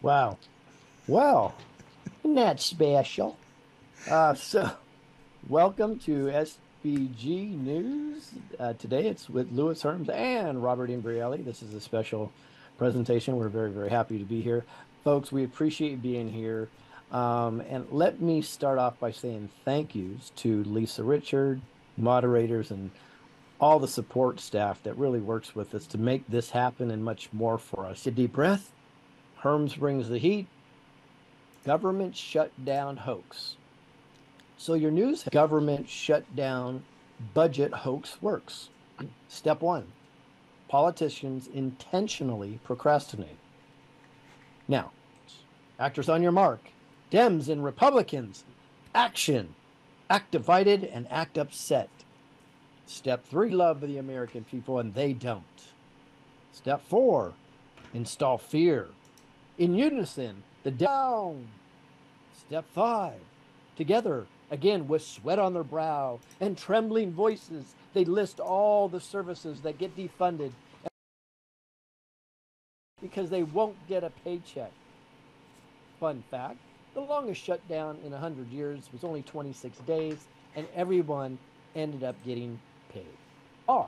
Wow. Well, isn't that special? So welcome to SBG News. Today it's with Louis Herms and Robert Imbrielli. This is a special presentation. We're very, very happy to be here. Folks, we appreciate being here. And let me start off by saying thank yous to Lisa Richard, moderators, and all the support staff that really works with us to make this happen and much more for us. A deep breath. Herms brings the heat. Government shutdown hoax. So your news government shutdown budget hoax works. Step one, politicians intentionally procrastinate. Now, actors on your mark, Dems and Republicans, action, act divided and act upset. Step three, love the American people and they don't. Step four, install fear. In unison, the down. Step five, together, again, with sweat on their brow and trembling voices, they list all the services that get defunded because they won't get a paycheck. Fun fact, the longest shutdown in 100 years was only 26 days, and everyone ended up getting paid. Or,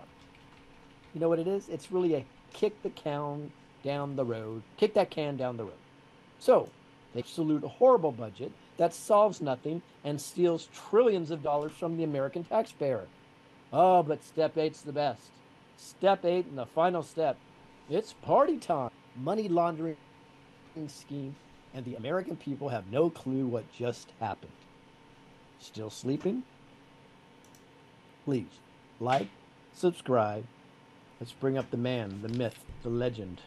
you know what it is? It's really a kick the can down the road, kick that can down the road. So, they salute a horrible budget that solves nothing and steals trillions of dollars from the American taxpayer. Oh, but step eight's the best. Step eight and the final step. It's party time. Money laundering scheme, and the American people have no clue what just happened. Still sleeping? Please, like, subscribe. Let's bring up the man, the myth, the legend,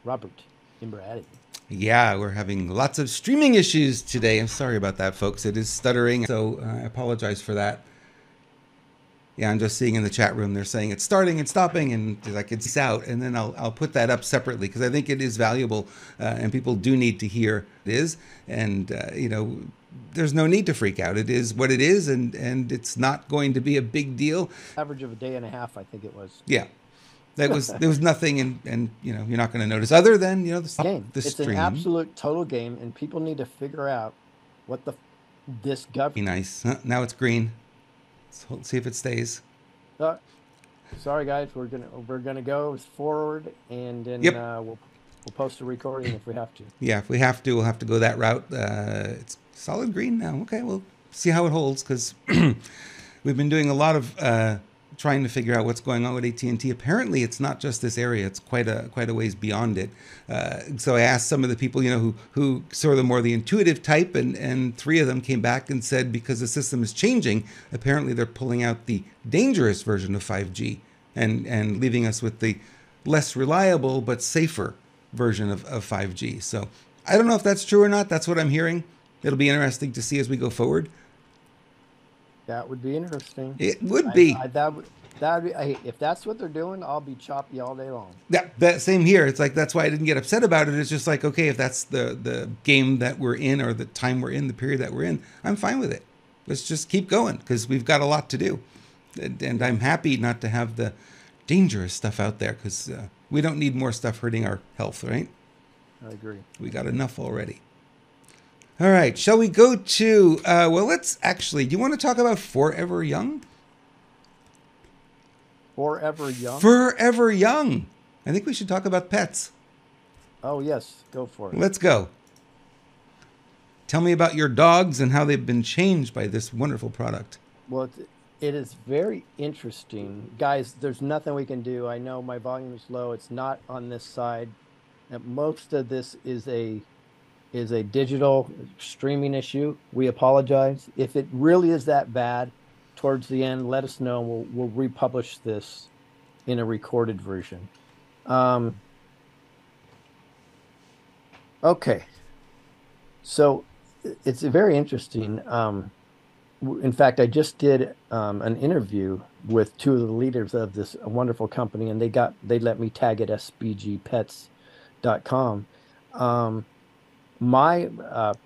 Robert Imbrielli. Yeah, we're having lots of streaming issues today. I'm sorry about that, folks. It is stuttering, so I apologize for that. Yeah, I'm just seeing in the chat room they're saying it's starting and stopping, and like it's out, and then I'll put that up separately because I think it is valuable, and people do need to hear it is, and you know, there's no need to freak out. It is what it is, and it's not going to be a big deal. Average of a day and a half, I think it was. Yeah. There was nothing, and you know, you're not going to notice other than, you know, the game. The it's stream. An absolute total game, and people need to figure out what this government. Be nice. Now it's green. Let's see if it stays. Sorry guys, we're gonna go forward, and then yep. We'll post a recording if we have to. Yeah, if we have to, we'll have to go that route. It's solid green now. Okay, we'll see how it holds because we've been doing a lot of trying to figure out what's going on with AT&T. Apparently, it's not just this area; it's quite a ways beyond it. So I asked some of the people, you know, who sort of more the intuitive type, and three of them came back and said because the system is changing, apparently they're pulling out the dangerous version of 5G and leaving us with the less reliable but safer version of 5G. So I don't know if that's true or not. That's what I'm hearing. It'll be interesting to see as we go forward. That would be interesting. It would be. That would be, if that's what they're doing, I'll be choppy all day long. Yeah, that same here. It's like that's why I didn't get upset about it. It's just like, okay, if that's the game that we're in or the time we're in, the period that we're in, I'm fine with it. Let's just keep going because we've got a lot to do. And I'm happy not to have the dangerous stuff out there because we don't need more stuff hurting our health, right? I agree. We got enough already. All right, shall we go to, well, let's actually, do you want to talk about Forever Young? Forever Young? Forever Young. I think we should talk about pets. Oh, yes, go for it. Let's go. Tell me about your dogs and how they've been changed by this wonderful product. Well, it is very interesting. Guys, there's nothing we can do. I know my volume is low. It's not on this side. Most of this is a digital streaming issue. We apologize. If it really is that bad, towards the end, let us know. We'll republish this in a recorded version. Okay. So it's very interesting. In fact, I just did an interview with two of the leaders of this wonderful company, and they let me tag it sbgpets.com. My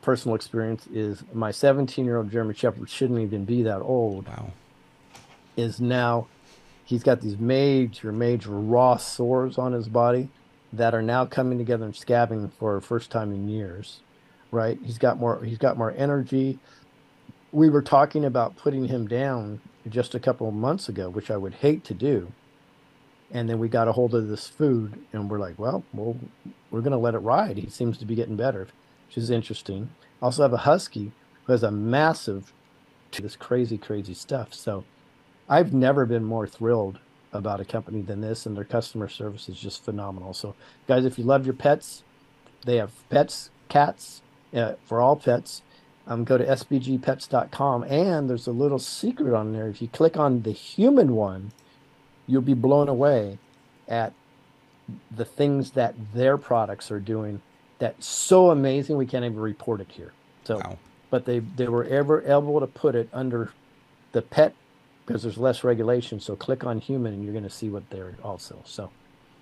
personal experience is my 17-year-old German Shepherd shouldn't even be that old. Wow. Is now, he's got these major raw sores on his body. that are now coming together and scabbing for the first time in years, right? He's got more energy. We were talking about putting him down just a couple of months ago, which I would hate to do. And then we got a hold of this food and we're like, well, we're going to let it ride. He seems to be getting better, which is interesting. Also have a husky who has a massive to this crazy, crazy stuff. So I've never been more thrilled about a company than this, and their customer service is just phenomenal. So guys, if you love your pets, they have pets, cats, for all pets. Go to sbgpets.com, and there's a little secret on there. If you click on the human one, you'll be blown away at the things that their products are doing that's so amazing we can't even report it here. So, Wow. but they were ever able to put it under the pet because there's less regulation. So click on human and you're going to see what they're also. So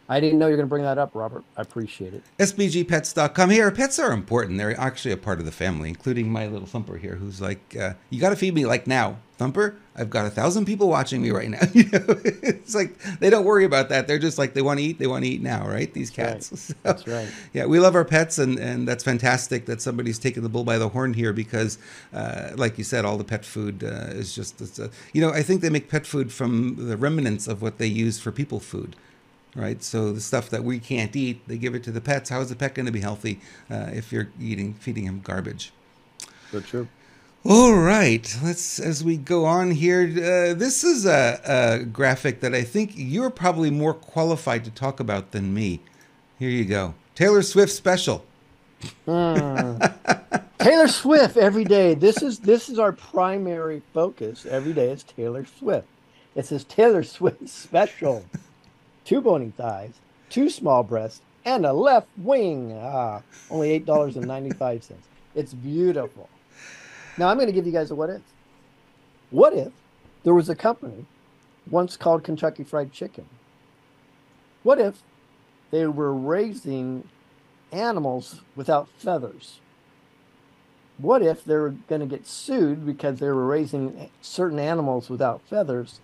I didn't know you're going to bring that up, Robert. I appreciate it. SBGpets.com. Hey, our pets are important. They're actually a part of the family, including my little Thumper here, who's like, you got to feed me like now. Thumper, I've got 1,000 people watching me right now. It's like they don't worry about that. They're just like, they want to eat. They want to eat now, right? These cats. Right. So, that's right. Yeah, we love our pets, and that's fantastic that somebody's taken the bull by the horn here because, like you said, all the pet food is just, I think they make pet food from the remnants of what they use for people food. Right, so the stuff that we can't eat, they give it to the pets. How is the pet going to be healthy if you're feeding him garbage? So true. All right, as we go on here, this is a graphic that I think you're probably more qualified to talk about than me. Here you go, Taylor Swift special. Taylor Swift every day. This is our primary focus. Every day it's Taylor Swift. It says Taylor Swift special. 2 bony thighs, 2 small breasts, and a left wing. Only $8.95. It's beautiful. Now I'm going to give you guys a what if. What if there was a company once called Kentucky Fried Chicken? What if they were raising animals without feathers? What if they were going to get sued because they were raising certain animals without feathers?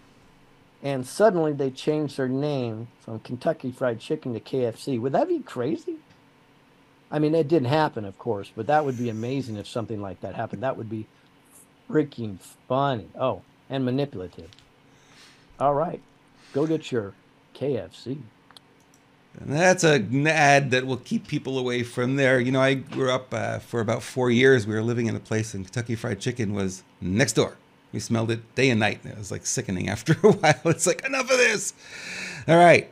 And suddenly they changed their name from Kentucky Fried Chicken to KFC. Would that be crazy? I mean, it didn't happen, of course, but that would be amazing if something like that happened. That would be freaking funny. Oh, and manipulative. All right, go get your KFC. And that's an ad that will keep people away from there. I grew up for about 4 years. We were living in a place, and Kentucky Fried Chicken was next door. We smelled it day and night. It was like sickening after a while. It's like, enough of this. All right.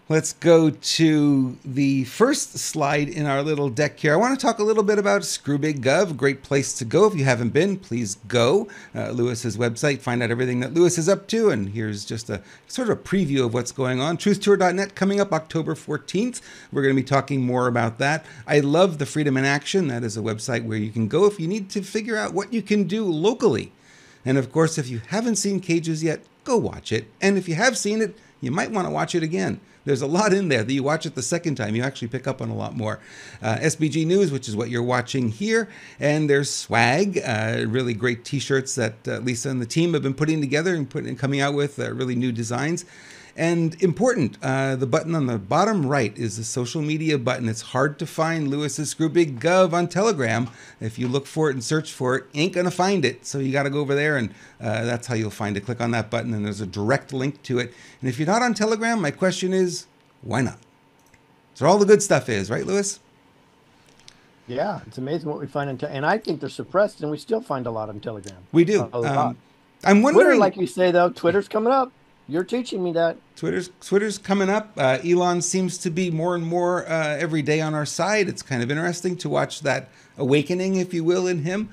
Let's go to the first slide in our little deck here. I want to talk a little bit about Screwbig Gov. Great place to go. If you haven't been, please go. Lewis's website, find out everything that Lewis is up to. And here's just a sort of a preview of what's going on. TruthTour.net coming up October 14th. We're going to be talking more about that. I love the Freedom in Action. That is a website where you can go if you need to figure out what you can do locally. And of course, if you haven't seen Cages yet, go watch it. And if you have seen it, you might want to watch it again. There's a lot in there that you watch it the second time, you actually pick up on a lot more. SBG News, which is what you're watching here. And there's swag, really great t-shirts that Lisa and the team have been putting together and coming out with really new designs. And important, the button on the bottom right is the social media button. It's hard to find Lewis's Screwbig Gov on Telegram. If you look for it and search for it, ain't going to find it. So you got to go over there, and that's how you'll find it. Click on that button, and there's a direct link to it. And if you're not on Telegram, my question is, why not? So all the good stuff is, right, Lewis? Yeah, it's amazing what we find and I think they're suppressed, and we still find a lot on Telegram. We do. A lot. I'm wondering, Twitter, like you say, though, Twitter's coming up. You're teaching me that. Twitter's coming up. Elon seems to be more and more every day on our side. It's kind of interesting to watch that awakening, if you will, in him.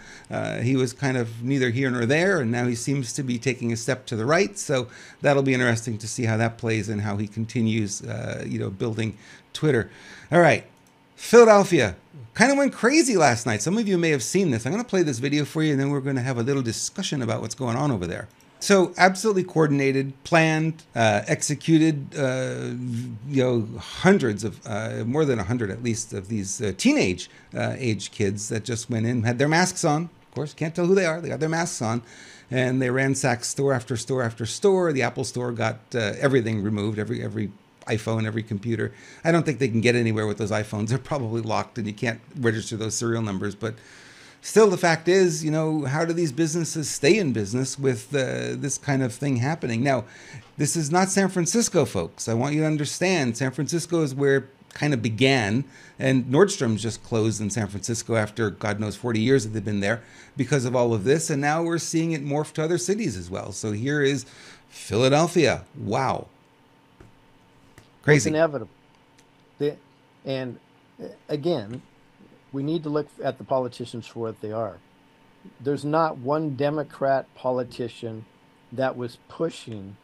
He was kind of neither here nor there, and now he seems to be taking a step to the right. So that'll be interesting to see how that plays and how he continues, building Twitter. All right. Philadelphia kind of went crazy last night. Some of you may have seen this. I'm going to play this video for you, and then we're going to have a little discussion about what's going on over there. So absolutely coordinated, planned, executed, hundreds of, more than 100 at least, of these teenage age kids that just went in, had their masks on. Of course, can't tell who they are. They got their masks on. And they ransacked store after store after store. The Apple store got everything removed, every iPhone, every computer. I don't think they can get anywhere with those iPhones. They're probably locked and you can't register those serial numbers. But still, the fact is, how do these businesses stay in business with this kind of thing happening? Now, this is not San Francisco, folks. I want you to understand, San Francisco is where it kind of began, and Nordstrom's just closed in San Francisco after God knows 40 years that they've been there because of all of this, and now we're seeing it morph to other cities as well. So here is Philadelphia. Wow. Well, it's Crazy. inevitable. And again, we need to look at the politicians for what they are. There's not one Democrat politician that was pushing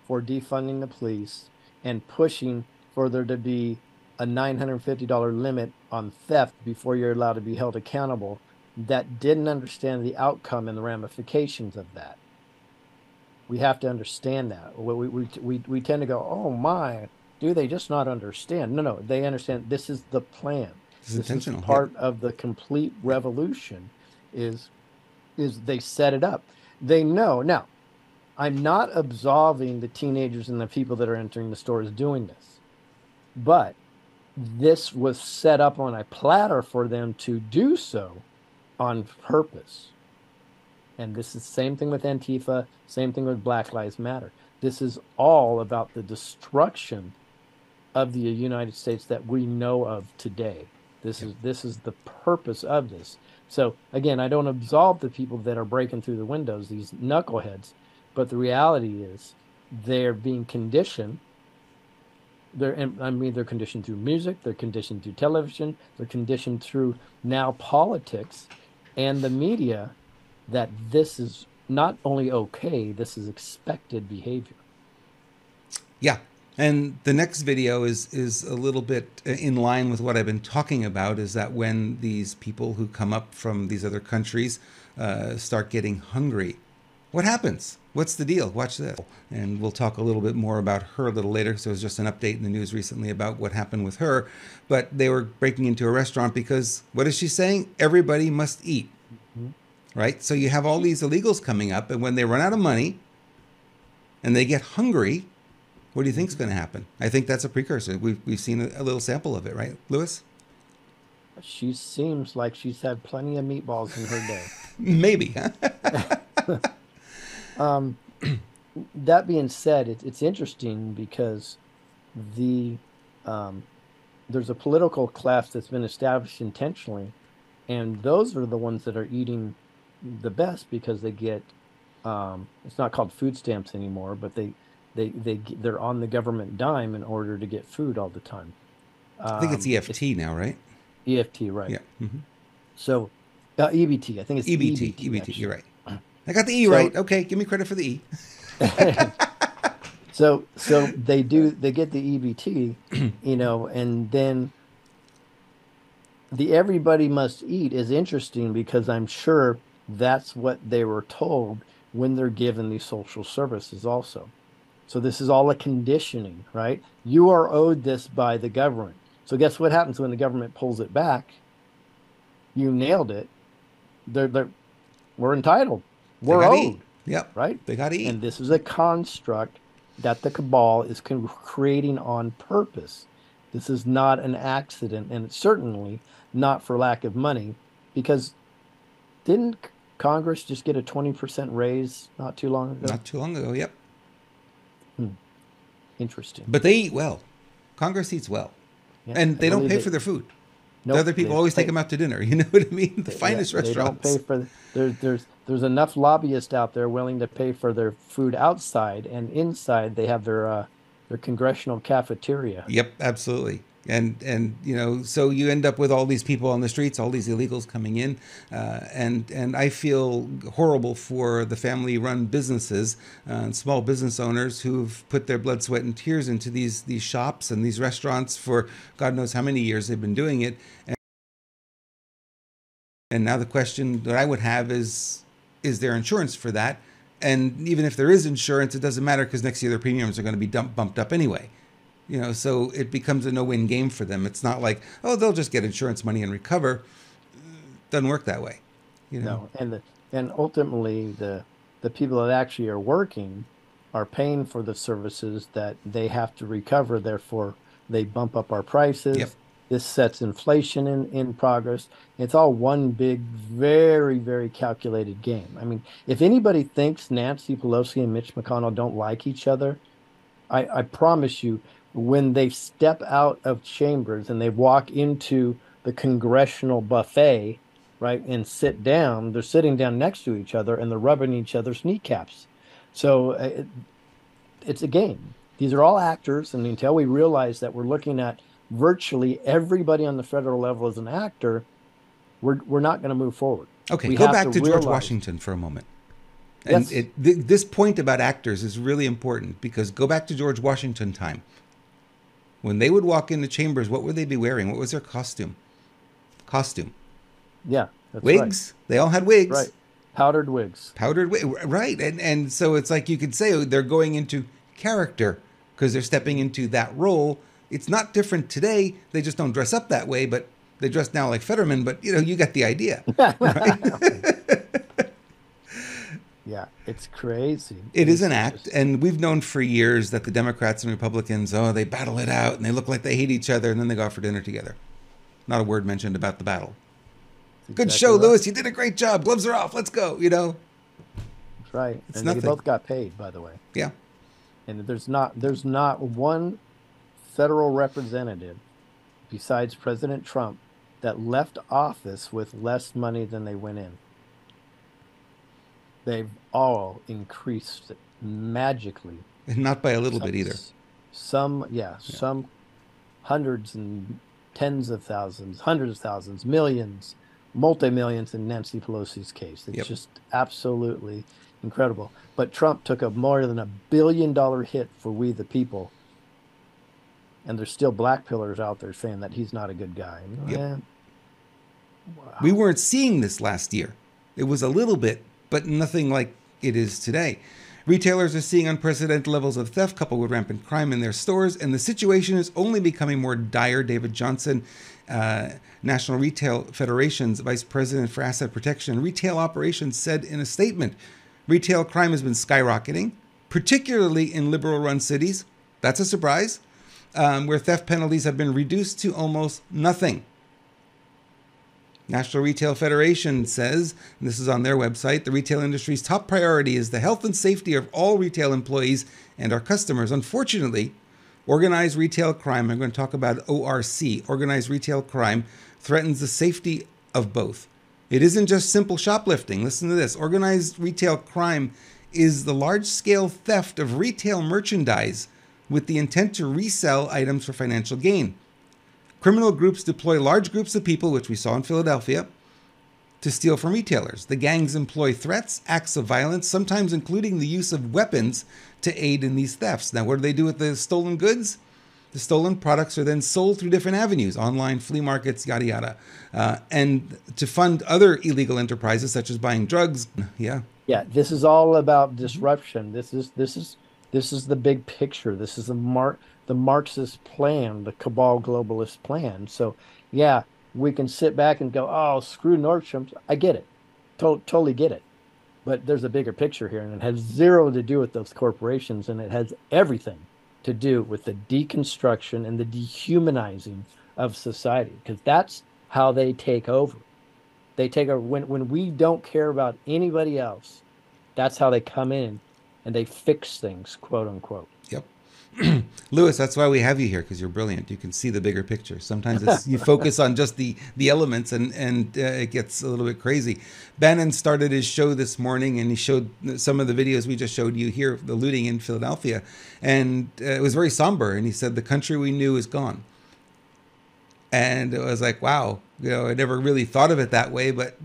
for defunding the police and pushing for there to be a $950 limit on theft before you're allowed to be held accountable that didn't understand the outcome and the ramifications of that. We have to understand that. We tend to go, oh my, do they just not understand? No, they understand this is the plan. This is intentional. Part of the complete revolution is they set it up. They know. Now, I'm not absolving the teenagers and the people that are entering the stores doing this, but this was set up on a platter for them to do so on purpose. And this is the same thing with Antifa, same thing with Black Lives Matter. This is all about the destruction of the United States that we know of today. This is the purpose of this. So again, I don't absolve the people that are breaking through the windows, these knuckleheads, but the reality is they're being conditioned. They're conditioned through music, they're conditioned through television, they're conditioned through now politics and the media that this is not only okay, this is expected behavior. Yeah. And the next video is a little bit in line with what I've been talking about, is that when these people who come up from these other countries start getting hungry, what happens? What's the deal? Watch this. And we'll talk a little bit more about her a little later, because there was just an update in the news recently about what happened with her. But they were breaking into a restaurant because, what is she saying? Everybody must eat, right? So you have all these illegals coming up, and when they run out of money and they get hungry, what do you think is going to happen? I think that's a precursor. We've seen a little sample of it, right, Lewis? She seems like she's had plenty of meatballs in her day. Maybe. That being said, it's interesting because there's a political class that's been established intentionally, and those are the ones that are eating the best because they get it's not called food stamps anymore, but they're on the government dime in order to get food all the time. I think it's EFT now, right? EFT, right? Yeah. Mm-hmm. So EBT, I think it's EBT. EBT. EBT, you're right. I got the E right. Okay, give me credit for the E. So they get the EBT, and then the everybody must eat is interesting because I'm sure that's what they were told when they're given these social services also. So this is all a conditioning, right? You are owed this by the government. So guess what happens when the government pulls it back? You nailed it. We're entitled. We're owed. Yep. Right? They got to eat. And this is a construct that the cabal is creating on purpose. This is not an accident, and it's certainly not for lack of money, because didn't Congress just get a 20% raise not too long ago? Not too long ago, yep. Interesting. But they eat well. Congress eats well. Yeah, and they don't pay for their food. Nope, the other people always take them out to dinner. You know what I mean? The finest restaurants. They don't pay for... There's enough lobbyists out there willing to pay for their food outside, and inside they have their congressional cafeteria. Yep, absolutely. And so you end up with all these people on the streets, all these illegals coming in, and I feel horrible for the family-run businesses and small business owners who've put their blood, sweat, and tears into these shops and these restaurants for God knows how many years they've been doing it. And now the question that I would have is there insurance for that? And even if there is insurance, it doesn't matter because next year their premiums are going to be bumped up anyway. So it becomes a no-win game for them. It's not like, oh, they'll just get insurance money and recover. It doesn't work that way. No, and ultimately the people that actually are working are paying for the services that they have to recover. Therefore, they bump up our Yep. prices. This sets inflation in progress. It's all one big, very, very calculated game. I mean, if anybody thinks Nancy Pelosi and Mitch McConnell don't like each other, I promise you, when they step out of chambers and they walk into the congressional buffet, right, and sit down, they're sitting down next to each other and they're rubbing each other's kneecaps. So it's a game. These are all actors, and until we realize that we're looking at virtually everybody on the federal level as an actor, we're not going to move forward. Okay, We go have back to to George realize, Washington for a moment. And yes, this point about actors is really important because go back to George Washington time. When they would walk into chambers, what would they be wearing? What was their costume? Costume. yeah, that's right, Wigs. They all had wigs. right. Powdered wigs. Powdered wig. Right. And so it's like you could say they're going into character because they're stepping into that role. It's not different today. They just don't dress up that way, but they dress now like Fetterman. But, you get the idea. Yeah, it's crazy. It is an It's act, just and we've known for years that the Democrats and Republicans, they battle it out, and they look like they hate each other, and then they go out for dinner together. Not a word mentioned about the battle. Good exactly show, right. Lewis. You did a great job. Gloves are off. Let's go. That's right. It's And they nothing. both got paid, by the way. Yeah. And there's not one federal representative besides President Trump that left office with less money than they went in. They've all increased it magically. And not by a little Some, bit either. yeah, some hundreds and tens of thousands, hundreds of thousands, millions, multi-millions in Nancy Pelosi's case. It's Yep. just absolutely incredible. But Trump took a more than $1 billion hit for we the people. And there's still black pillars out there saying that he's not a good guy. Yep. Yeah. We Wow. weren't seeing this last year. It was a little bit, but nothing like it is today. Retailers are seeing unprecedented levels of theft coupled with rampant crime in their stores, and the situation is only becoming more dire. David Johnson, National Retail Federation's Vice President for Asset Protection and Retail Operations, said in a statement, retail crime has been skyrocketing, particularly in liberal-run cities. That's a surprise, where theft penalties have been reduced to almost nothing. National Retail Federation says, and this is on their website, the retail industry's top priority is the health and safety of all retail employees and our customers. Unfortunately, organized retail crime, I'm going to talk about ORC, organized retail crime, threatens the safety of both. It isn't just simple shoplifting. Listen to this. Organized retail crime is the large-scale theft of retail merchandise with the intent to resell items for financial gain. Criminal groups deploy large groups of people, which we saw in Philadelphia, to steal from retailers. The gangs employ threats, acts of violence, sometimes including the use of weapons to aid in these thefts. Now, what do they do with the stolen goods? The stolen products are then sold through different avenues, online, flea markets, yada, yada, and to fund other illegal enterprises such as buying drugs. Yeah. Yeah, this is all about disruption. This is the big picture. This is the Marxist plan, the cabal globalist plan. So yeah, we can sit back and go, oh, screw Nordstrom's. I get it. Totally get it. But there's a bigger picture here, and it has zero to do with those corporations, and it has everything to do with the deconstruction and the dehumanizing of society, because that's how they take over. They take over when we don't care about anybody else. That's how they come in and they fix things, quote unquote. Yep. Lewis, that's why we have you here, because you're brilliant. You can see the bigger picture. Sometimes you focus on just the elements, and it gets a little bit crazy. Bannon started his show this morning, and he showed some of the videos we just showed you here, the looting in Philadelphia, and it was very somber. And he said, the country we knew is gone. And it was like, wow, I never really thought of it that way, but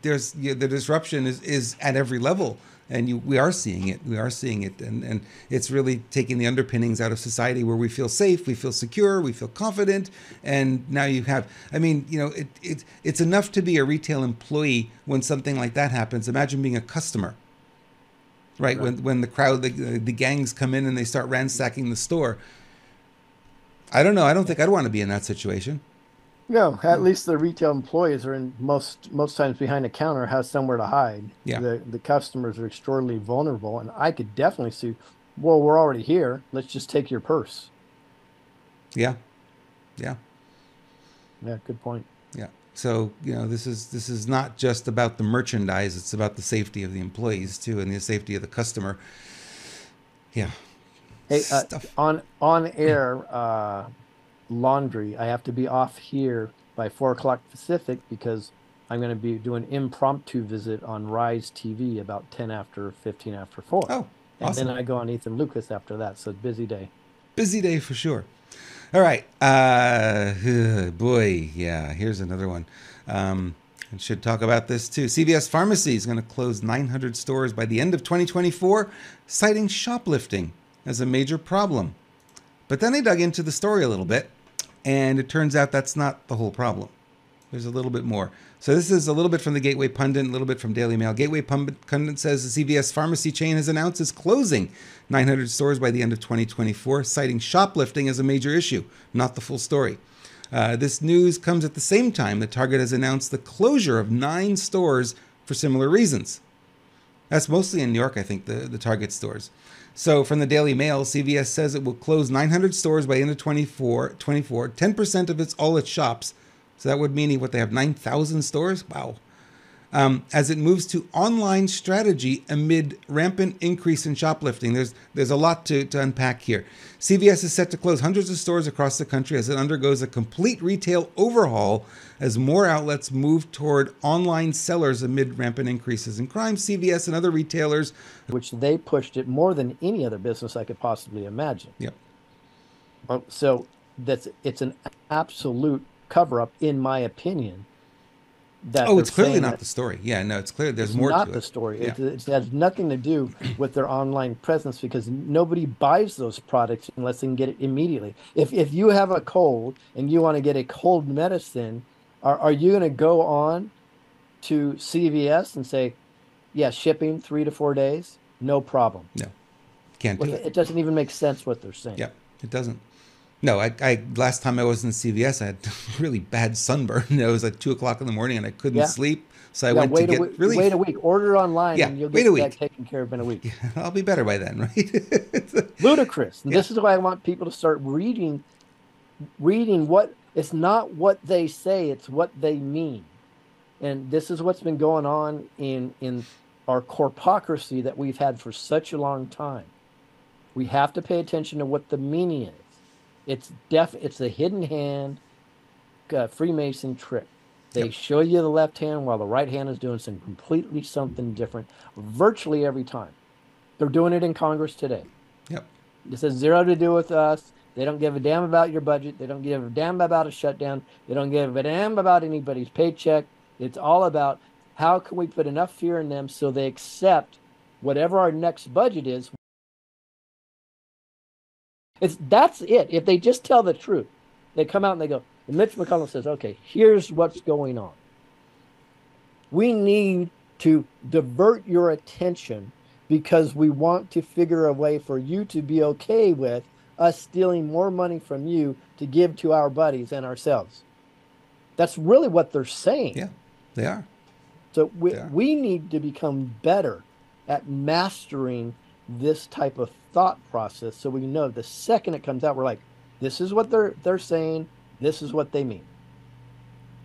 there's the disruption is at every level. And we are seeing it. We are seeing it. And it's really taking the underpinnings out of society where we feel safe, we feel secure, we feel confident. And now you have, it's enough to be a retail employee when something like that happens. Imagine being a customer, right? When the crowd, the gangs come in and they start ransacking the store. I don't know. I don't think I'd want to be in that situation. No, at least the retail employees are in most times behind a counter, has somewhere to hide. Yeah. The customers are extraordinarily vulnerable, and I could definitely see well, we're already here. Let's just take your purse. Yeah, yeah, Yeah, good point. yeah. So this is not just about the merchandise; it's about the safety of the employees too, and the safety of the customer. Yeah, Hey, stuff. on air laundry. I have to be off here by 4 o'clock Pacific because I'm going to be doing impromptu visit on Rise TV about 10 after 15 after 4. Oh, And then awesome! I go on Ethan Lucas after that. So busy day. Busy day for sure. All right. Boy, yeah. Here's another one. I should talk about this too. CVS Pharmacy is going to close 900 stores by the end of 2024, citing shoplifting as a major problem. But then I dug into the story a little bit, and it turns out that's not the whole problem. There's a little bit more. So this is a little bit from the Gateway Pundit, a little bit from Daily Mail. Gateway Pundit says the CVS pharmacy chain has announced it's closing 900 stores by the end of 2024, citing shoplifting as a major issue. Not the full story. This news comes at the same time that Target has announced the closure of 9 stores for similar reasons. That's mostly in New York, I think, the Target stores. So from the Daily Mail, CVS says it will close 900 stores by the end of 24, 10% of all its shops. So that would mean what they have 9,000 stores? Wow. As it moves to online strategy amid rampant increase in shoplifting. There's a lot to unpack here. CVS is set to close hundreds of stores across the country as it undergoes a complete retail overhaul as more outlets move toward online sellers amid rampant increases in crime. CVS and other retailers, Which they pushed it more than any other business I could possibly imagine. yep. So it's an absolute cover up, in my opinion, that Oh, they're it's clearly saying not that the story. Yeah, no, it's clear there's it's more not to the it. story. Yeah. It has nothing to do with their online presence because nobody buys those products unless they can get it immediately. If you have a cold and you want to get a cold medicine, are you going to go on to CVS and say, yeah, shipping 3 to 4 days? No problem. No, can't do it. It doesn't even make sense what they're saying. Yeah, it doesn't. No, I last time I was in CVS, I had really bad sunburn. It was like 2 o'clock in the morning, and I couldn't Yeah. sleep. So I Yeah. went to Wait a get week. Wait relief. a week. Order online Yeah, and you'll wait a get that week. taken care of in a week. I'll be better by then, right? Ludicrous. And Yeah, this is why I want people to start reading what it's not what they say, it's what they mean. And this is what's been going on in our corpocracy that we've had for such a long time. We have to pay attention to what the meaning is. It's a hidden hand Freemason trick. They yep, show you the left hand while the right hand is doing something different virtually every time. They're doing it in Congress today. yep, This has zero to do with us. They don't give a damn about your budget. They don't give a damn about a shutdown. They don't give a damn about anybody's paycheck. It's all about how can we put enough fear in them so they accept whatever our next budget is. That's it. If they just tell the truth, they come out and they go, and Mitch McConnell says, okay, here's what's going on. We need to divert your attention because we want to figure a way for you to be okay with us stealing more money from you to give to our buddies and ourselves. That's really what they're saying. yeah, they are. So They are. we need to become better at mastering this type of thought process so we know the second it comes out, we're like, this is what they're saying, this is what they mean.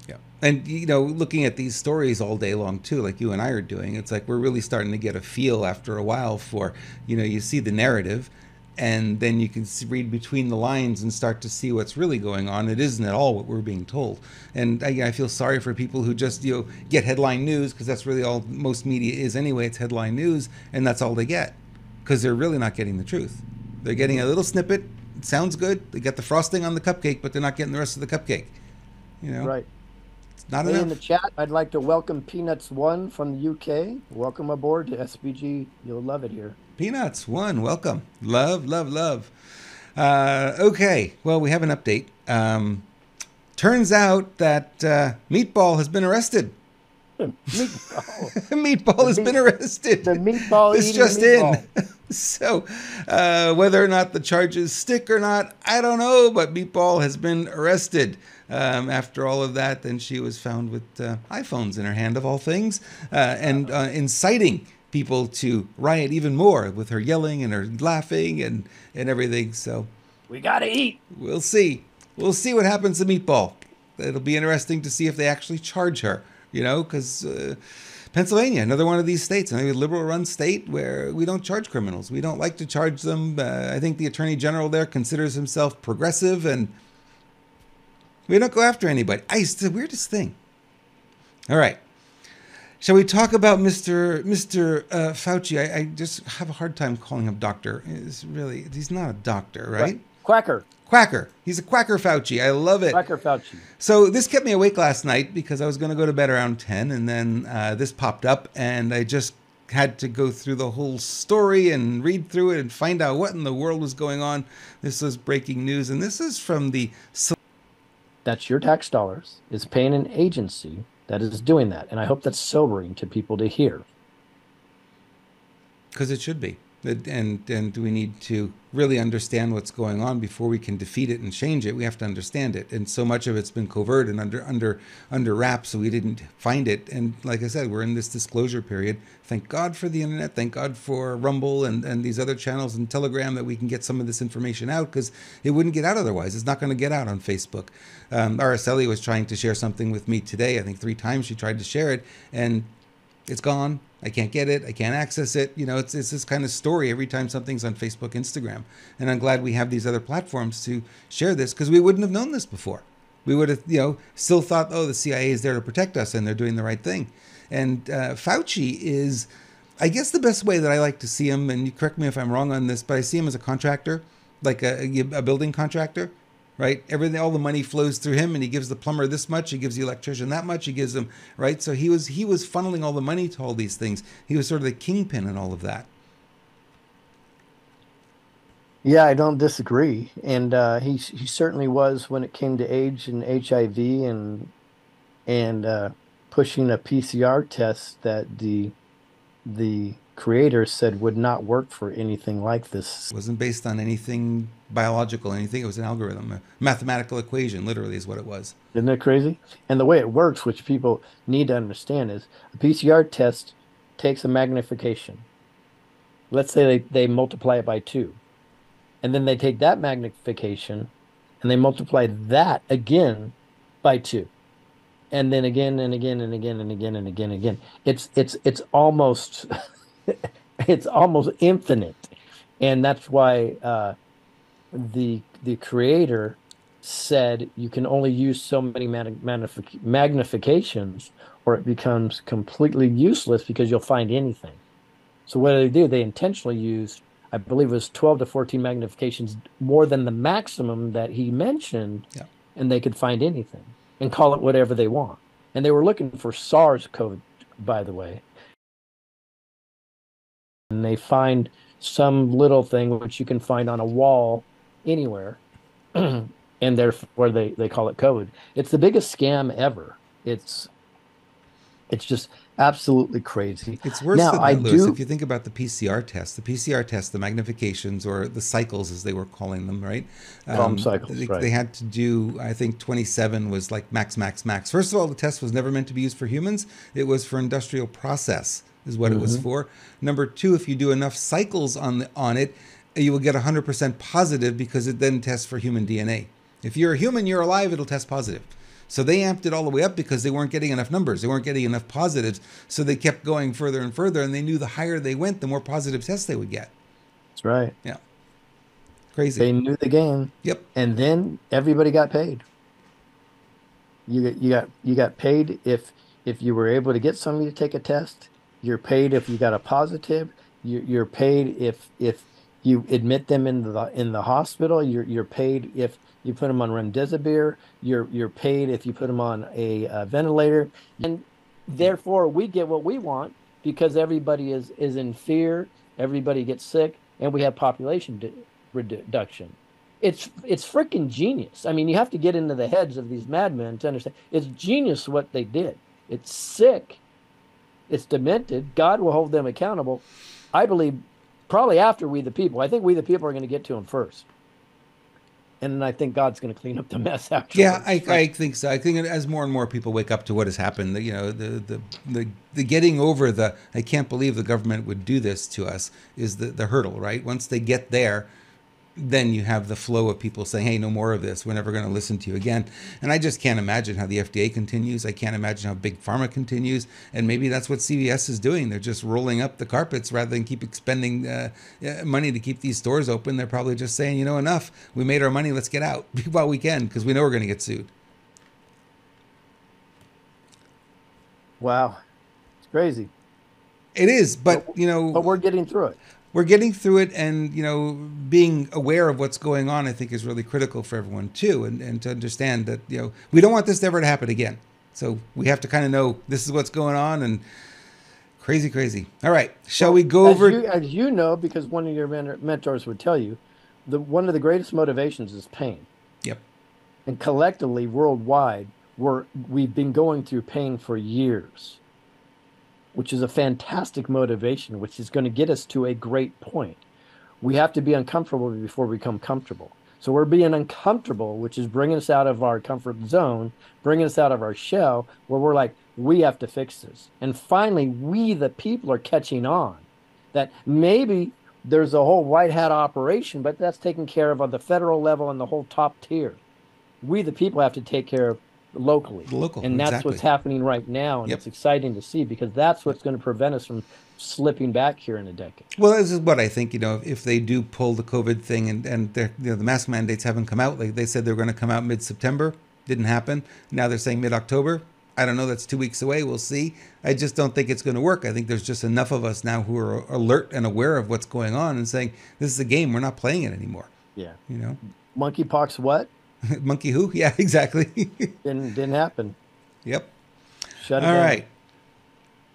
Yeah. And, looking at these stories all day long, too, like you and I are doing, it's like we're really starting to get a feel after a while for, you see the narrative and then you can read between the lines and start to see what's really going on. It isn't at all what we're being told. And I feel sorry for people who just, get headline news because that's really all most media is anyway. It's headline news and that's all they get because they're really not getting the truth. They're getting a little snippet. It sounds good. They get the frosting on the cupcake, but they're not getting the rest of the cupcake. Right. Not Hey, enough. in the chat, I'd like to welcome Peanuts1 from the UK. Welcome aboard to SBG. You'll love it here. Peanuts, one, welcome. Love, love, love. Okay, well, we have an update. Turns out that Meatball has been arrested. Meatball. Meatball has been arrested. The meatball This eating just meatball. in. So, whether or not the charges stick or not, I don't know, but Meatball has been arrested. After all of that, then she was found with iPhones in her hand, of all things, and inciting people to riot even more with her yelling and her laughing and everything. So We gotta eat. we'll see. We'll see what happens to Meatball. It'll be interesting to see if they actually charge her, because Pennsylvania, another one of these states, a liberal-run state where we don't charge criminals. We don't like to charge them. I think the attorney general there considers himself progressive, and we don't go after anybody. It's the weirdest thing. All right. Shall we talk about Mr. Fauci? I just have a hard time calling him doctor. He's not a doctor, right? Quacker. Quacker. He's a quacker Fauci. I love it. Quacker Fauci. So this kept me awake last night because I was going to go to bed around 10, and then this popped up, and I just had to go through the whole story and read through it and find out what in the world was going on. This was breaking news, and this is from the... That's your tax dollars is paying an agency that is doing that. And I hope that's sobering to people to hear. Because it should be. And we need to really understand what's going on before we can defeat it and change it. We have to understand it. And so much of it's been covert and under wraps, so we didn't find it. And like I said, we're in this disclosure period. Thank God for the internet. Thank God for Rumble and these other channels and Telegram that we can get some of this information out, because it wouldn't get out otherwise. It's not going to get out on Facebook. Araceli was trying to share something with me today. I think 3 times she tried to share it, and it's gone. I can't get it. I can't access it. It's this kind of story every time something's on Facebook, Instagram. And I'm glad we have these other platforms to share this, because we wouldn't have known this before. We would have, still thought, the CIA is there to protect us and they're doing the right thing. And Fauci is, I guess the best way that I like to see him, and you correct me if I'm wrong on this, but I see him as a contractor, like a building contractor. Right, everything, all the money flows through him, and he gives the plumber this much, he gives the electrician that much, he gives them, right. So he was funneling all the money to all these things. He was sort of the kingpin in all of that. Yeah, I don't disagree, and he certainly was when it came to AIDS and HIV and pushing a PCR test that the creator said would not work for anything like this. It wasn't based on anything biological, anything. It was an algorithm, a mathematical equation, literally is what it was. Isn't that crazy? And the way it works, which people need to understand, is a PCR test takes a magnification. Let's say they multiply it by 2. And then they take that magnification and they multiply that again by 2. And then again and again and again and again and again and again. It's almost it's almost infinite. And that's why the creator said you can only use so many magnifications or it becomes completely useless because you'll find anything. So what do? They intentionally used, I believe it was 12 to 14 magnifications more than the maximum that he mentioned, yeah. And they could find anything and call it whatever they want. And they were looking for SARS-CoV, by the way. And they find some little thing which you can find on a wall anywhere, and therefore they call it COVID. It's the biggest scam ever. It's just absolutely crazy. It's worse than that, Lewis. If you think about the PCR test, the magnifications, or the cycles as they were calling them, right? Cycles, right. They had to do, I think 27 was like max. First of all, the test was never meant to be used for humans. It was for industrial process is what it was for. Number 2, if you do enough cycles on it, you will get 100% positive because it then tests for human DNA. If you're a human, you're alive, it'll test positive. So they amped it all the way up because they weren't getting enough numbers. They weren't getting enough positives. So they kept going further and further, and they knew the higher they went, the more positive tests they would get. That's right. Yeah. Crazy. They knew the game. Yep. And then everybody got paid. You got paid if you were able to get somebody to take a test. You're paid if you got a positive. You're paid if you admit them in the hospital. You're paid if you put them on remdesivir. You're paid if you put them on a ventilator. And therefore, we get what we want because everybody is in fear. Everybody gets sick, and we have population reduction. It's freaking genius. I mean, you have to get into the heads of these madmen to understand. It's genius what they did. It's sick. It's demented. God will hold them accountable. I believe probably after we the people. I think we the people are going to get to them first. And I think God's going to clean up the mess Yeah, afterwards, I frankly. think so. I think as more and more people wake up to what has happened, you know, the getting over the I can't believe the government would do this to us is the hurdle, right? Once they get there, then you have the flow of people saying, hey, no more of this. We're never going to listen to you again. And I just can't imagine how the FDA continues. I can't imagine how Big Pharma continues. And maybe that's what CVS is doing. They're just rolling up the carpets rather than keep expending money to keep these stores open. They're probably just saying, you know, enough. We made our money. Let's get out while we can because we know we're going to get sued. Wow. It's crazy. It is, But, but, you but know, we're getting through it. we're getting through it, and you know, being aware of what's going on, I think, is really critical for everyone too, and to understand that you know we don't want this ever to happen again. So we have to kind of know this is what's going on, and crazy, crazy. All right, shall we Well, go over? as you know, because one of your mentors would tell you, the one of the greatest motivations is pain. Yep, And collectively, worldwide, we've been going through pain for years, which is a fantastic motivation, which is going to get us to a great point. We have to be uncomfortable before we become comfortable. So we're being uncomfortable, which is bringing us out of our comfort zone, bringing us out of our shell, where we're like, we have to fix this. And finally, we, the people, are catching on that maybe there's a whole white hat operation, but that's taken care of on the federal level and the whole top tier. We, the people, have to take care of locally. the local, And that's what's exactly. happening right now. And Yep. it's exciting to see because that's Yep. what's going to prevent us from slipping back here in a decade. Well, this is what I think. You know, if they do pull the COVID thing and you know, the mask mandates haven't come out, like they said they were going to come out mid-September, didn't happen. Now they're saying mid-October. I don't know. That's 2 weeks away. We'll see. I just don't think it's going to work. I think there's just enough of us now who are alert and aware of what's going on and saying this is a game. We're not playing it anymore. Yeah. You know, Monkeypox, what? monkey who? Yeah, exactly. Didn't happen. Yep. Shut it All down. right.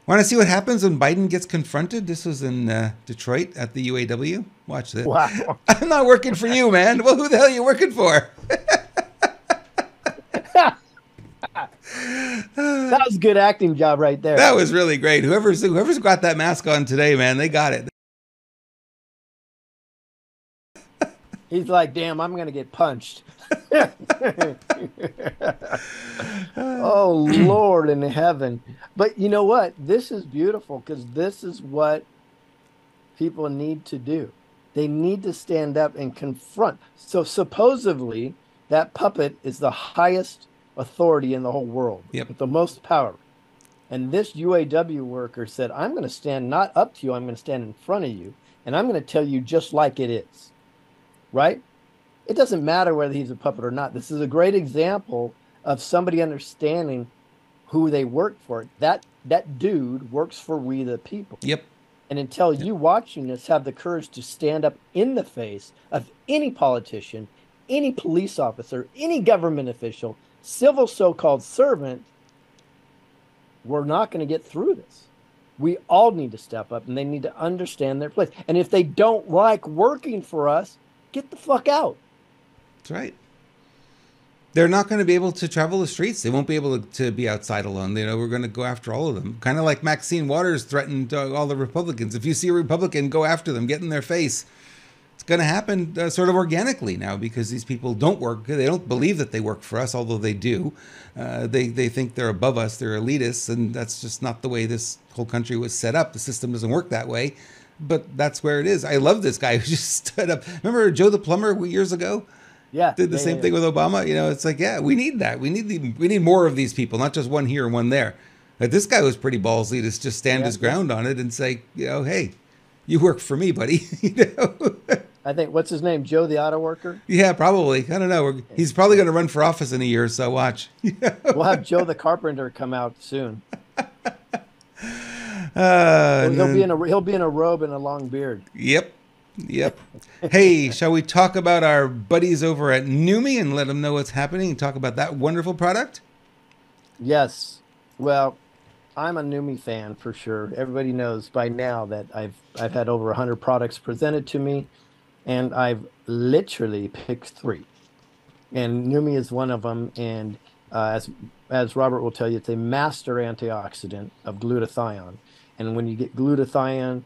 Want to see what happens when Biden gets confronted? This was in Detroit at the UAW. Watch this. Wow. I'm not working for you, man. Well, who the hell are you working for? That was a good acting job right there. That was really great. Whoever's got that mask on today, man, they got it. He's like, damn, I'm gonna get punched. Oh Lord in heaven. But you know what? This is beautiful because this is what people need to do. They need to stand up and confront. So supposedly that puppet is the highest authority in the whole world Yep. with the most power. And this UAW worker said, I'm going to stand not up to you, I'm going to stand in front of you, and I'm going to tell you just like it is. Right? It doesn't matter whether he's a puppet or not. This is a great example of somebody understanding who they work for. That dude works for we the people. Yep. And until you watching this have the courage to stand up in the face of any politician, any police officer, any government official, civil so-called servant, we're not going to get through this. We all need to step up and they need to understand their place. And if they don't like working for us, get the fuck out. That's right. They're not going to be able to travel the streets. They won't be able to be outside alone. You know, we're going to go after all of them. Kind of like Maxine Waters threatened all the Republicans. If you see a Republican, go after them, get in their face. It's going to happen sort of organically now because these people don't work. They don't believe that they work for us, although they do. They think they're above us. They're elitists, and that's just not the way this whole country was set up. The system doesn't work that way, but that's where it is. I love this guy who just stood up. Remember Joe the plumber years ago? Yeah. Did the same thing with Obama. You know, it's like, yeah, we need that. We need more of these people, not just one here and one there. But this guy was pretty ballsy to just stand his ground on it and say, you know, hey, you work for me, buddy. You know. I think what's his name? Joe the auto worker? Yeah, probably. I don't know. He's probably going to run for office in a year, so watch. We'll have Joe the carpenter come out soon. He'll be in a robe and a long beard. Yep. Hey, shall we talk about our buddies over at Neumi and let them know what's happening and talk about that wonderful product? Yes. Well, I'm a Neumi fan for sure. Everybody knows by now that I've had over 100 products presented to me, and I've literally picked 3. And Neumi is one of them. And as Robert will tell you, it's a master antioxidant of glutathione. And when you get glutathione,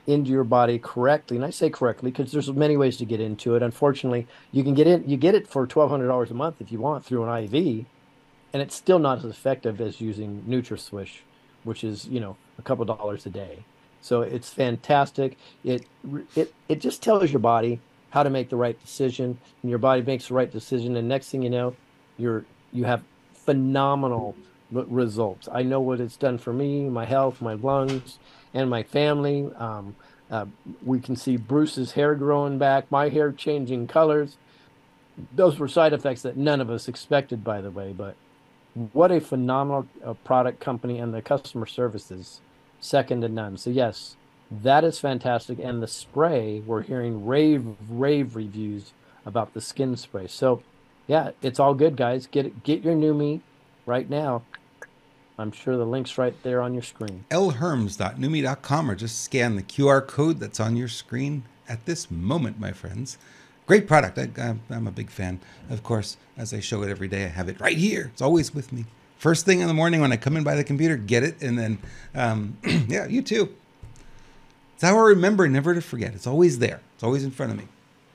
into your body correctly. And I say correctly because there's many ways to get into it. Unfortunately, you get it for $1,200 a month if you want through an IV, and it's still not as effective as using NutraSwish, which is, a couple dollars a day. So it's fantastic. It just tells your body how to make the right decision, and your body makes the right decision. And next thing you know, you have phenomenal results. I know what it's done for me, my health, my lungs, and my family. Uh, we can see Bruce's hair growing back, my hair changing colors. Those were side effects that none of us expected, by the way, but what a phenomenal product company, and the customer service is second to none. So yes, that is fantastic. And the spray, we're hearing rave reviews about the skin spray. So yeah, it's all good, guys. Get your Neumi right now. I'm sure the link's right there on your screen. lherms.neumi.com, or just scan the QR code that's on your screen at this moment, my friends. Great product. I'm a big fan. Of course, as I show it every day, I have it right here. It's always with me. First thing in the morning when I come in by the computer, get it. And then, yeah, you too. It's how I remember never to forget. It's always there. It's always in front of me.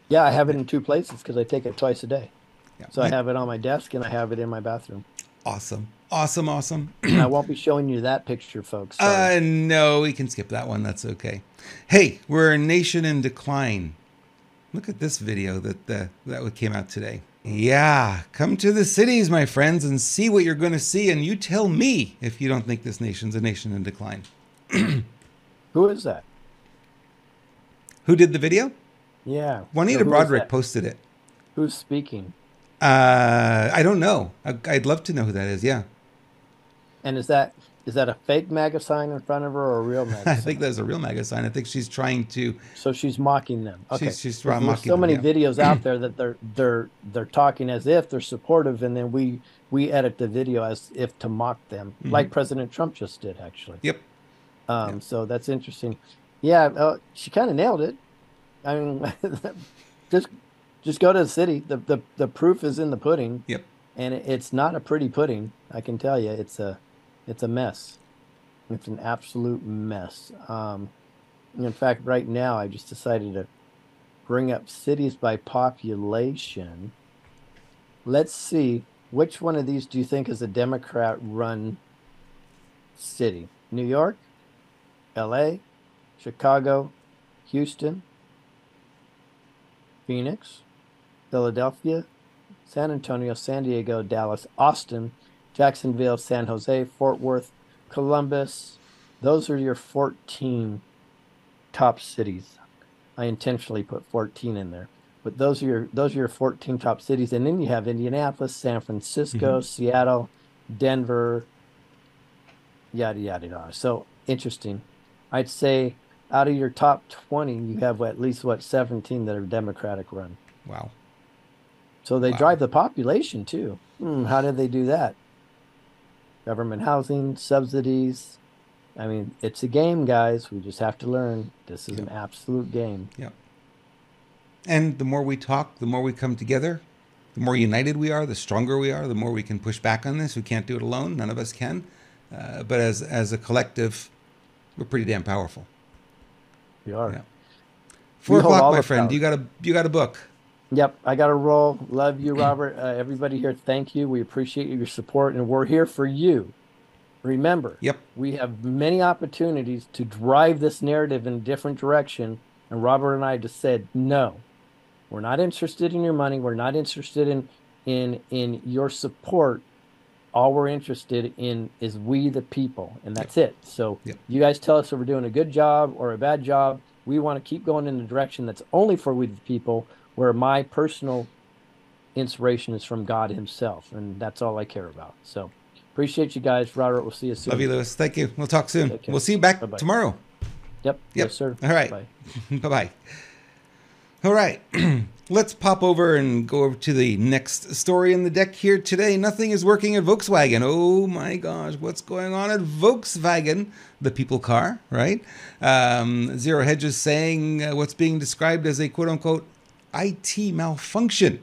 Yeah, I have it in two places because I take it twice a day. Yeah. So I have it on my desk and I have it in my bathroom. Awesome. Awesome. And I won't be showing you that picture, folks. Sorry. No, we can skip that one. That's okay. Hey, we're a nation in decline. Look at this video that came out today. Yeah, come to the cities, my friends, and see what you're going to see. And you tell me if you don't think this nation's a nation in decline. Who is that? Who did the video? Yeah. Juanita Broderick posted it. Who's speaking? I don't know. I'd love to know who that is. Yeah. And is that a fake MAGA sign in front of her or a real MAGA sign? I think that's a real MAGA sign. I think she's trying to. So she's mocking them. Okay. She's mocking mocking so many them, yeah. videos out there that they're talking as if they're supportive, and then we edit the video as if to mock them, like President Trump just did, actually. Yep. So that's interesting. Yeah, she kind of nailed it. I mean, just go to the city. The proof is in the pudding. Yep. And it's not a pretty pudding. I can tell you, it's a mess. It's an absolute mess. In fact, right now, I just decided to bring up cities by population. Let's see, which one of these do you think is a Democrat-run city? New York, LA, Chicago, Houston, Phoenix, Philadelphia, San Antonio, San Diego, Dallas, Austin, Jacksonville, San Jose, Fort Worth, Columbus. Those are your 14 top cities. I intentionally put 14 in there, but those are your 14 top cities. And then you have Indianapolis, San Francisco, Seattle, Denver, yada yada yada. So interesting. I'd say out of your top 20, you have at least 17 that are Democratic run. Wow. So they drive the population too. How did they do that? Government housing, subsidies. I mean, it's a game, guys. We just have to learn. This is an absolute game. Yeah. And the more we talk, the more we come together, the more united we are, the stronger we are, the more we can push back on this. We can't do it alone. None of us can. But as a collective, we're pretty damn powerful. We are. Yeah. 4 o'clock, my friend. You got a book. Yep, I got to roll. Love you, Robert. Everybody here, thank you. We appreciate your support, and we're here for you. Remember, we have many opportunities to drive this narrative in a different direction, and Robert and I just said, no, we're not interested in your money. We're not interested in your support. All we're interested in is we, the people, and that's it. So you guys tell us if we're doing a good job or a bad job. We want to keep going in the direction that's only for we, the people, where my personal inspiration is from God himself. And that's all I care about. So appreciate you guys. Robert, we'll see you soon. Love you, Lewis. Thank you. We'll talk soon. We'll see you back tomorrow. Yep. Yes, sir. All right. Bye. Bye-bye. All right. Let's pop over and go over to the next story in the deck here today. Nothing is working at Volkswagen. Oh my gosh, what's going on at Volkswagen? The people car, right? Zero Hedges saying what's being described as a quote-unquote IT malfunction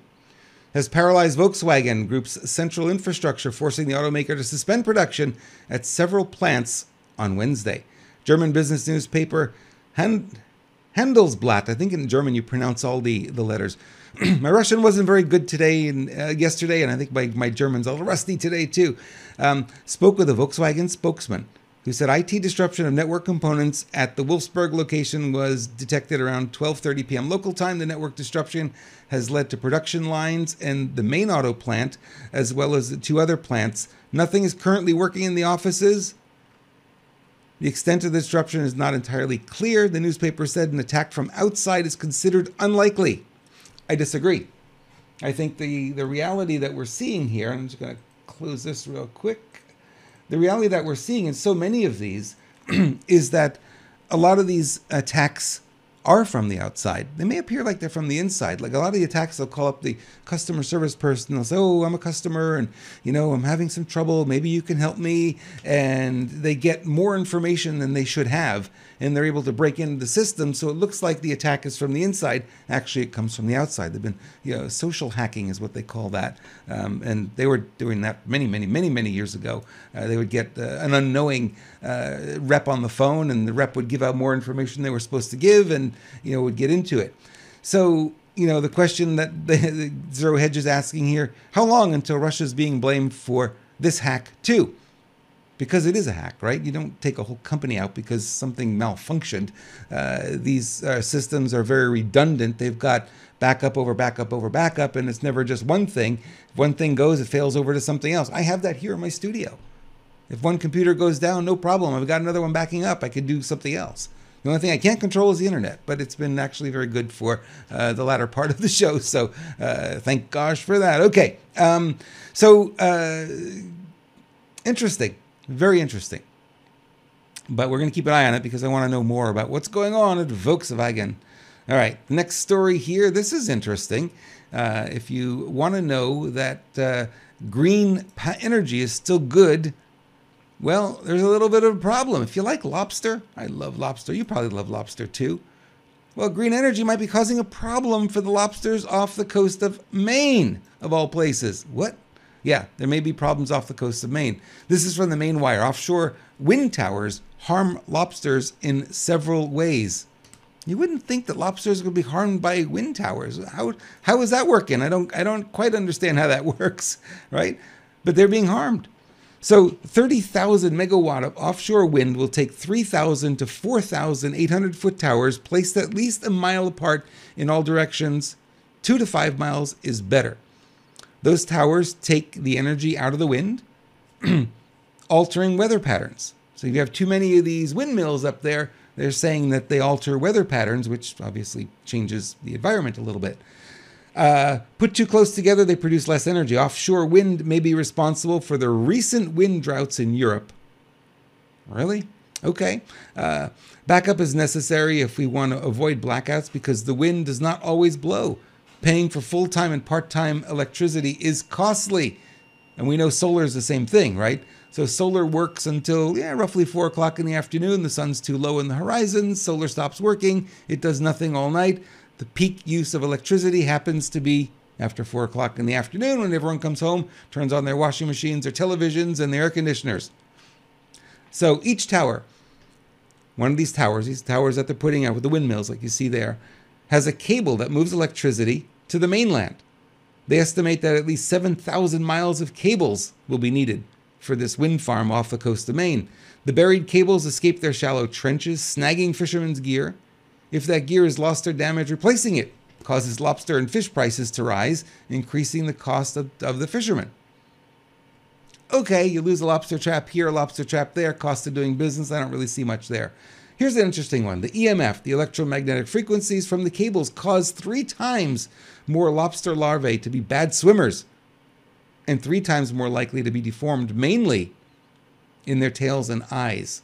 has paralyzed Volkswagen Group's central infrastructure, forcing the automaker to suspend production at several plants on Wednesday. German business newspaper Handelsblatt. I think in German you pronounce all the letters. My Russian wasn't very good today and yesterday, and I think my German's a little rusty today too. Spoke with a Volkswagen spokesman who said IT disruption of network components at the Wolfsburg location was detected around 12:30 p.m. local time. The network disruption has led to production lines and the main auto plant, as well as the 2 other plants. Nothing is currently working in the offices. The extent of the disruption is not entirely clear. The newspaper said an attack from outside is considered unlikely. I disagree. I think the reality that we're seeing here, I'm just going to close this real quick. The reality that we're seeing in so many of these is that a lot of these attacks are from the outside. They may appear like they're from the inside. Like a lot of the attacks, they'll call up the customer service person. They'll say, oh, I'm a customer and, I'm having some trouble. Maybe you can help me. And they get more information than they should have. And they're able to break into the system. So it looks like the attack is from the inside. Actually, it comes from the outside. They've been, social hacking is what they call that. And they were doing that many years ago. They would get an unknowing rep on the phone, and the rep would give out more information they were supposed to give, and would get into it. So the question that the Zero Hedge is asking here: how long until Russia's being blamed for this hack too? Because it is a hack, right? You don't take a whole company out because something malfunctioned. These systems are very redundant. They've got backup over backup over backup, and it's never just one thing. If one thing goes, it fails over to something else. I have that here in my studio. If one computer goes down, no problem. I've got another one backing up. I could do something else. The only thing I can't control is the internet, but it's been actually very good for the latter part of the show. So thank gosh for that. Okay. Interesting. Very interesting. But we're going to keep an eye on it because I want to know more about what's going on at Volkswagen. All right. Next story here. This is interesting. If you want to know that green energy is still good, well, there's a little bit of a problem. If you like lobster, I love lobster. You probably love lobster too. Well, green energy might be causing a problem for the lobsters off the coast of Maine, of all places. What? Yeah, there may be problems off the coast of Maine. This is from the Maine Wire. Offshore wind towers harm lobsters in several ways. You wouldn't think that lobsters would be harmed by wind towers. How is that working? I don't quite understand how that works, right? But they're being harmed. So 30,000 megawatt of offshore wind will take 3,000 to 4,800 foot towers placed at least a mile apart in all directions. 2 to 5 miles is better. Those towers take the energy out of the wind, altering weather patterns. So if you have too many of these windmills up there, they're saying that they alter weather patterns, which obviously changes the environment a little bit. Put too close together, they produce less energy. Offshore wind may be responsible for the recent wind droughts in Europe. Really? Okay. Backup is necessary if we want to avoid blackouts because the wind does not always blow. Paying for full-time and part-time electricity is costly. And we know solar is the same thing, right? So solar works until roughly 4 o'clock in the afternoon. The sun's too low in the horizon. Solar stops working. It does nothing all night. The peak use of electricity happens to be after 4 o'clock in the afternoon when everyone comes home, turns on their washing machines, their televisions, and their air conditioners. So each tower, one of these towers that they're putting out with the windmills like you see there, has a cable that moves electricity to the mainland. They estimate that at least 7,000 miles of cables will be needed for this wind farm off the coast of Maine. The buried cables escape their shallow trenches, snagging fishermen's gear. If that gear is lost or damaged, replacing it causes lobster and fish prices to rise, increasing the cost of the fishermen. Okay, you lose a lobster trap here, a lobster trap there, cost of doing business. I don't really see much there. Here's an interesting one. The EMF, the electromagnetic frequencies from the cables, cause 3 times more lobster larvae to be bad swimmers and 3 times more likely to be deformed, mainly in their tails and eyes.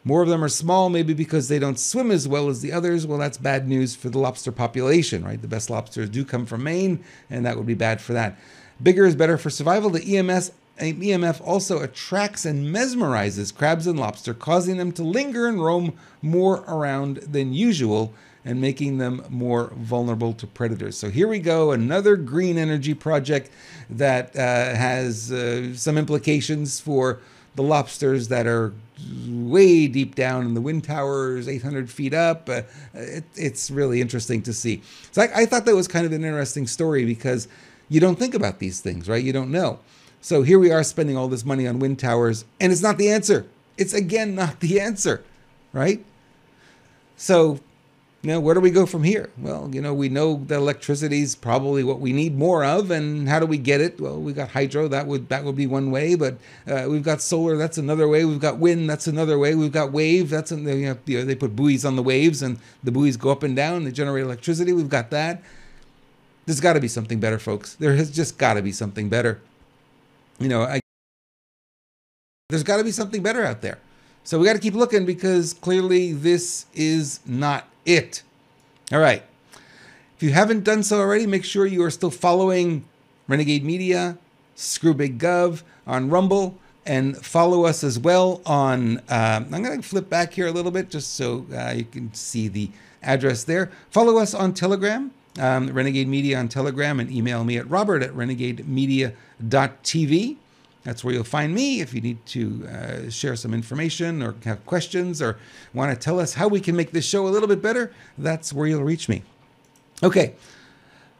More of them are small, maybe because they don't swim as well as the others. Well, that's bad news for the lobster population, right? The best lobsters do come from Maine, and that would be bad for that. Bigger is better for survival. The EMF also attracts and mesmerizes crabs and lobster, causing them to linger and roam more around than usual and making them more vulnerable to predators. So here we go, another green energy project that has some implications for the lobsters that are way deep down in the wind towers, 800 feet up. It's really interesting to see. So I thought that was kind of an interesting story because you don't think about these things, right? You don't know. So here we are spending all this money on wind towers, and it's not the answer. It's, again, not the answer, right? So, where do we go from here? Well, we know that electricity is probably what we need more of, and how do we get it? Well, we got hydro, that would be one way, but we've got solar, that's another way. We've got wind, that's another way. We've got wave, they put buoys on the waves, and the buoys go up and down, they generate electricity. We've got that. There's got to be something better, folks. There has just got to be something better. There's got to be something better out there. So we got to keep looking because clearly this is not it. All right. If you haven't done so already, make sure you are still following Renegade Media, Screw Big Gov on Rumble, and follow us as well on, I'm going to flip back here a little bit just so you can see the address there. Follow us on Telegram, Renegade Media on Telegram, and email me at robert@renegademedia.tv. That's where you'll find me if you need to share some information or have questions or want to tell us how we can make this show a little bit better. That's where you'll reach me. Okay.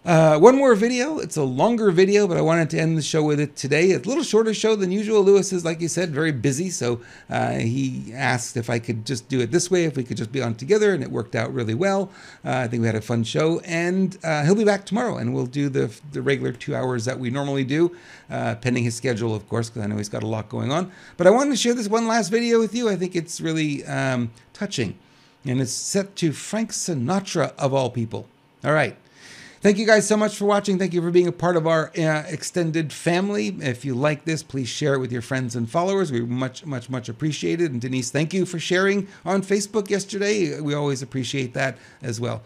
One more video. It's a longer video, but I wanted to end the show with it today. It's a little shorter show than usual. Lewis is, like you said, very busy. So he asked if I could just do it this way, if we could just be on together, and it worked out really well. I think we had a fun show, and he'll be back tomorrow, and we'll do the regular 2 hours that we normally do, pending his schedule, of course, because I know he's got a lot going on. But I wanted to share this one last video with you. I think it's really touching, and it's set to Frank Sinatra, of all people. All right. Thank you guys so much for watching. Thank you for being a part of our extended family. If you like this, please share it with your friends and followers. We much appreciate it. And Denise, thank you for sharing on Facebook yesterday. We always appreciate that as well.